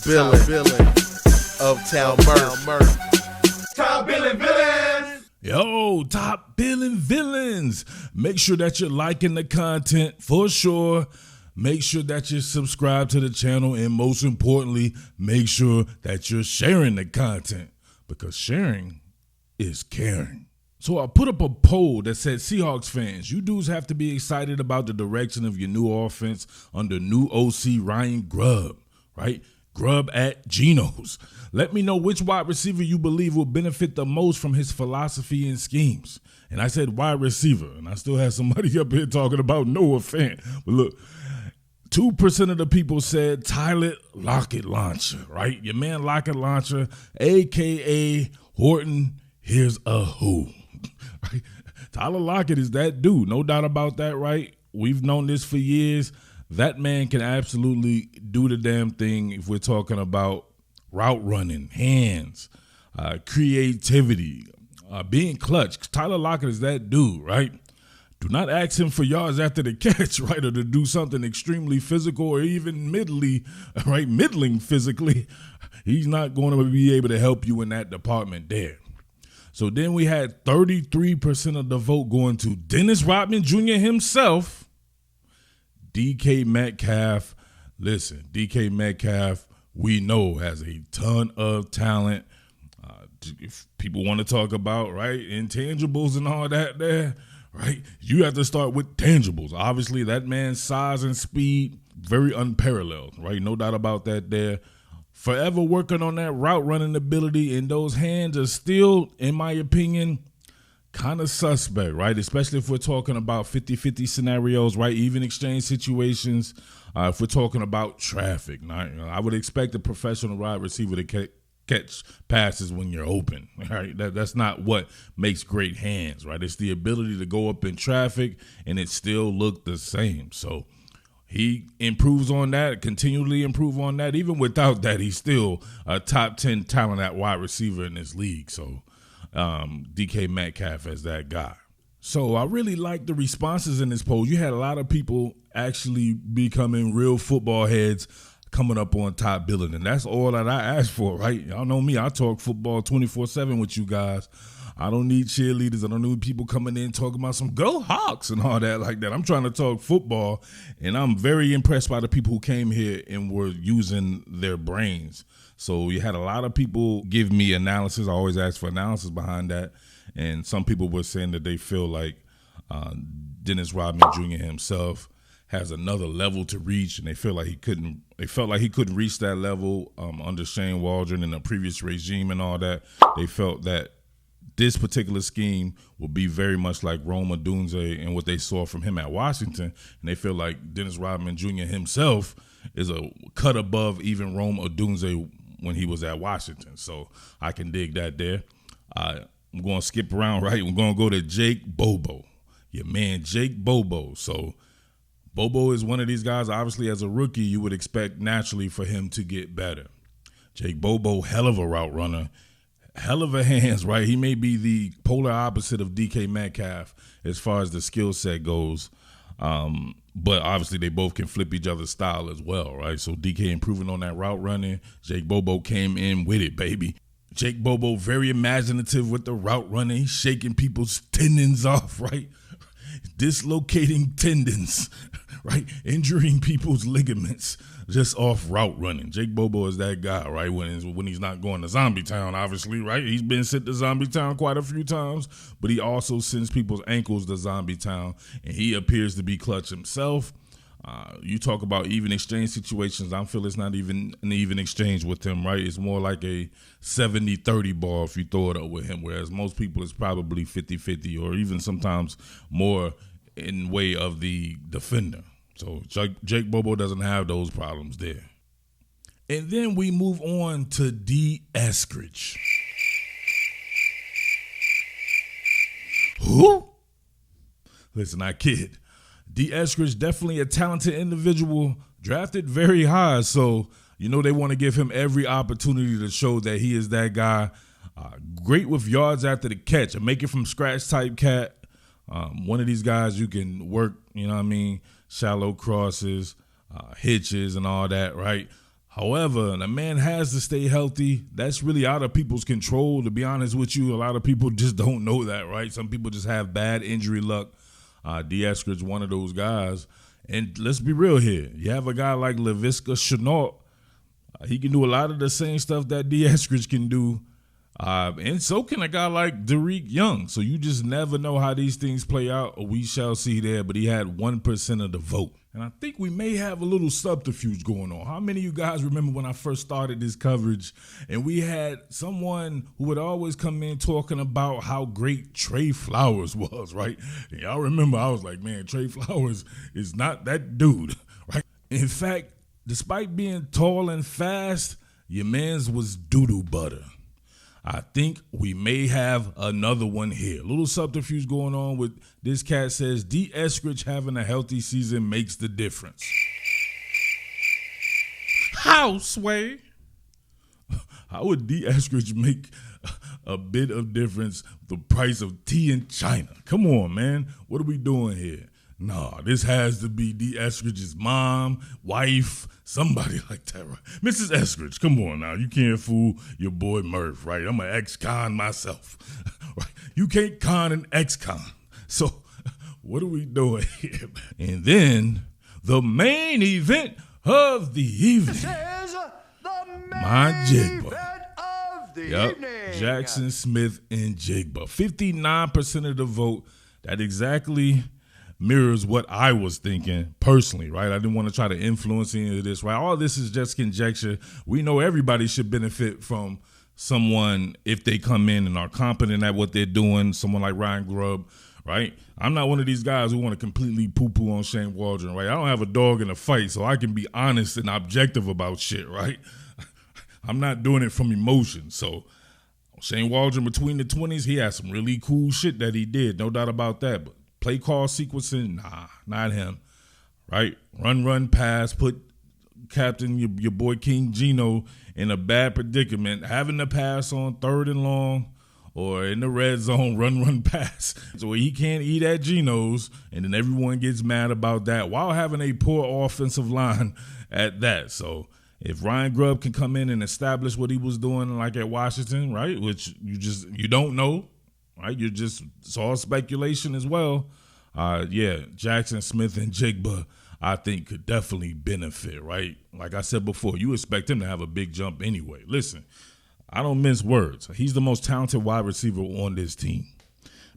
Billin of Town Murph. Top Billin Villains! Yo, Top Billin Villains. Make sure that you're liking the content for sure. Make sure that you subscribe to the channel. And most importantly, make sure that you're sharing the content. Because sharing is caring. So I put up a poll that said, Seahawks fans, you dudes have to be excited about the direction of your new offense under new OC Ryan Grubb, right? Grubb at Geno's. Let me know which wide receiver you believe will benefit the most from his philosophy and schemes. And I said wide receiver, and I still have somebody up here talking about Noah Fant. But look, 2% of the people said Tyler Lockett Launcher, right? Your man Lockett Launcher, a.k.a. Horton, here's a who. Right? Tyler Lockett is that dude, no doubt about that, right? We've known this for years. That man can absolutely do the damn thing if we're talking about route running, hands, creativity, being clutch. Tyler Lockett is that dude, right? Do not ask him for yards after the catch, right, or to do something extremely physical or even middling physically. He's not going to be able to help you in that department there. So then we had 33% of the vote going to Dennis Rodman Jr. himself, DK Metcalf. Listen, DK Metcalf, we know, has a ton of talent. If people want to talk about, right, intangibles and all that there, right, you have to start with tangibles. Obviously, that man's size and speed, very unparalleled, right? No doubt about that there. Forever working on that route running ability, and those hands are still, in my opinion, kind of suspect, right? Especially if we're talking about 50-50 scenarios, right? Even exchange situations. If we're talking about traffic, I would expect a professional wide receiver to catch passes when you're open, right? That's not what makes great hands, right? It's the ability to go up in traffic and it still look the same. So he improves on that, continually improve on that. Even without that, he's still a top 10 talent at wide receiver in this league. So DK Metcalf as that guy. So I really like the responses in this poll. You had a lot of people actually becoming real football heads coming up on Top Billin, and that's all that I asked for, right? Y'all know me. I talk football 24/7 with you guys. I don't need cheerleaders. I don't need people coming in talking about some go Hawks and all that like that. I'm trying to talk football, and I'm very impressed by the people who came here and were using their brains. So you had a lot of people give me analysis. I always ask for analysis behind that, and some people were saying that they feel like Dennis Rodman Jr. himself has another level to reach, and they felt like he couldn't reach that level under Shane Waldron in the previous regime and all that. They felt that this particular scheme will be very much like Rome Odunze and what they saw from him at Washington, and they feel like Dennis Rodman Jr. himself is a cut above even Rome Odunze when he was at Washington. So I can dig that there. I'm going to skip around, right? We're going to go to Jake Bobo, your man Jake Bobo. So Bobo is one of these guys, obviously, as a rookie, you would expect naturally for him to get better. Jake Bobo, hell of a route runner, hell of a hands, right? He may be the polar opposite of DK Metcalf as far as the skill set goes, but obviously they both can flip each other's style as well, right? So DK improving on that route running. Jake Bobo came in with it, baby. Jake Bobo, very imaginative with the route running. He's shaking people's tendons off, right? Dislocating tendons, right? Injuring people's ligaments just off route running. Jake Bobo is that guy, right? When he's not going to Zombie Town, obviously, right? He's been sent to Zombie Town quite a few times, but he also sends people's ankles to Zombie Town, and he appears to be clutch himself. You talk about even exchange situations. I feel it's not even an even exchange with him, right? It's more like a 70-30 ball if you throw it up with him, whereas most people it's probably 50-50 or even sometimes more in way of the defender. So Jake Bobo doesn't have those problems there. And then we move on to D. Eskridge. Who? Listen, I kid. D. Eskridge, definitely a talented individual, drafted very high. So, they want to give him every opportunity to show that he is that guy. Great with yards after the catch, a make it from scratch type cat. One of these guys you can work, shallow crosses, hitches and all that, right? However, the man has to stay healthy. That's really out of people's control, to be honest with you. A lot of people just don't know that, right? Some people just have bad injury luck. D. Eskridge, one of those guys. And let's be real here. You have a guy like Laviska Shenault. He can do a lot of the same stuff that D. Eskridge can do. And so can a guy like Derek Young. So you just never know how these things play out. We shall see there. But he had 1% of the vote. And I think we may have a little subterfuge going on. How many of you guys remember when I first started this coverage and we had someone who would always come in talking about how great Trey Flowers was, right? And y'all remember I was like, man, Trey Flowers is not that dude, right? In fact, despite being tall and fast, your man's was doo-doo butter. I think we may have another one here. A little subterfuge going on with this cat says D. Eskridge having a healthy season makes the difference. How, Sway? How would D. Eskridge make a bit of difference the price of tea in China? Come on, man. What are we doing here? Nah, this has to be D. Eskridge's mom, wife, somebody like that, right? Mrs. Eskridge, come on now. You can't fool your boy Murph, right? I'm an ex-con myself, right? You can't con an ex-con. So what are we doing here, man? And then the main event of the evening. This is the My main Jigba. event of the evening. Jaxon Smith-Njigba. 59% of the vote. That exactly mirrors what I was thinking personally, right? I didn't want to try to influence any of this, right? All this is just conjecture. We know everybody should benefit from someone if they come in and are competent at what they're doing, someone like Ryan Grubb, right? I'm not one of these guys who want to completely poo-poo on Shane Waldron, right? I don't have a dog in a fight, so I can be honest and objective about shit, right? I'm not doing it from emotion. So Shane Waldron between the 20s, he had some really cool shit that he did, no doubt about that, but play call sequencing, nah, not him, right? Run, pass, put Captain, your boy King Gino in a bad predicament, having to pass on 3rd and long or in the red zone, run, pass. So he can't eat at Gino's, and then everyone gets mad about that while having a poor offensive line at that. So if Ryan Grubb can come in and establish what he was doing like at Washington, right, which you don't know, right? It's all speculation as well. Jaxon Smith-Njigba, I think, could definitely benefit, right? Like I said before, you expect him to have a big jump anyway. Listen, I don't mince words. He's the most talented wide receiver on this team.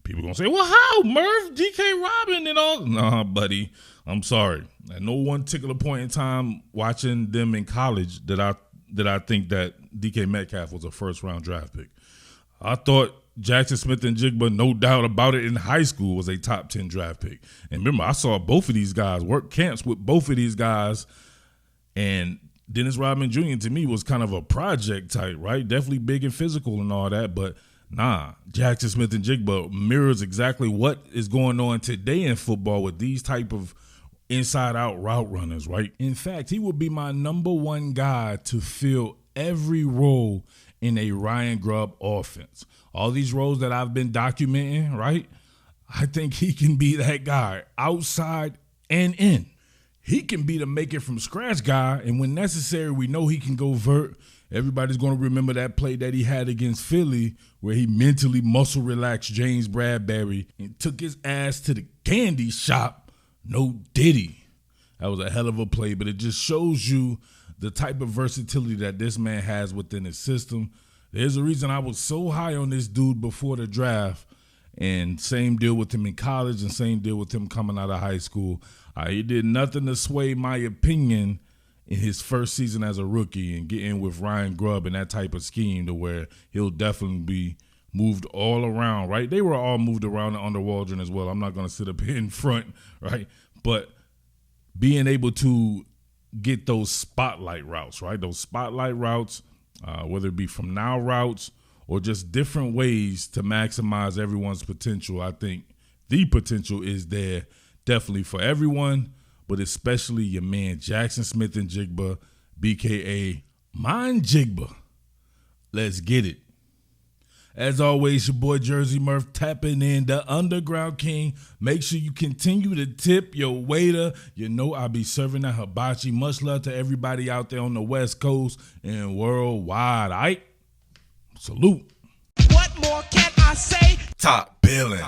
People going to say, well, how, Murph, D.K. Robin and all? Nah, buddy, I'm sorry. At no one particular point in time watching them in college did I think that D.K. Metcalf was a first-round draft pick. I thought Jaxon Smith-Njigba, no doubt about it, in high school was a top 10 draft pick. And remember, I saw both of these guys work camps with both of these guys. And Dennis Rodman Jr. to me was kind of a project type, right? Definitely big and physical and all that. But nah, Jaxon Smith-Njigba mirrors exactly what is going on today in football with these type of inside-out route runners, right? In fact, he would be my number one guy to fill every role in a Ryan Grubb offense. All these roles that I've been documenting, right? I think he can be that guy outside and in. He can be the make it from scratch guy, and when necessary, we know he can go vert. Everybody's going to remember that play that he had against Philly where he mentally muscle relaxed James Bradbury and took his ass to the candy shop. No Diddy. That was a hell of a play, but it just shows you the type of versatility that this man has within his system. There's a reason I was so high on this dude before the draft, and same deal with him in college and same deal with him coming out of high school. He did nothing to sway my opinion in his first season as a rookie and getting with Ryan Grubb and that type of scheme to where he'll definitely be moved all around, right? They were all moved around under Waldron as well. I'm not going to sit up here in front, right? But being able to get those spotlight routes, right? Those spotlight routes, whether it be from now routes or just different ways to maximize everyone's potential. I think the potential is there definitely for everyone, but especially your man Jaxon Smith-Njigba, BKA Njigba. Let's get it. As always, your boy Jersey Murph tapping in the Underground King. Make sure you continue to tip your waiter. You know I'll be serving that hibachi. Much love to everybody out there on the West Coast and worldwide. All right? Salute. What more can I say? Top Billin.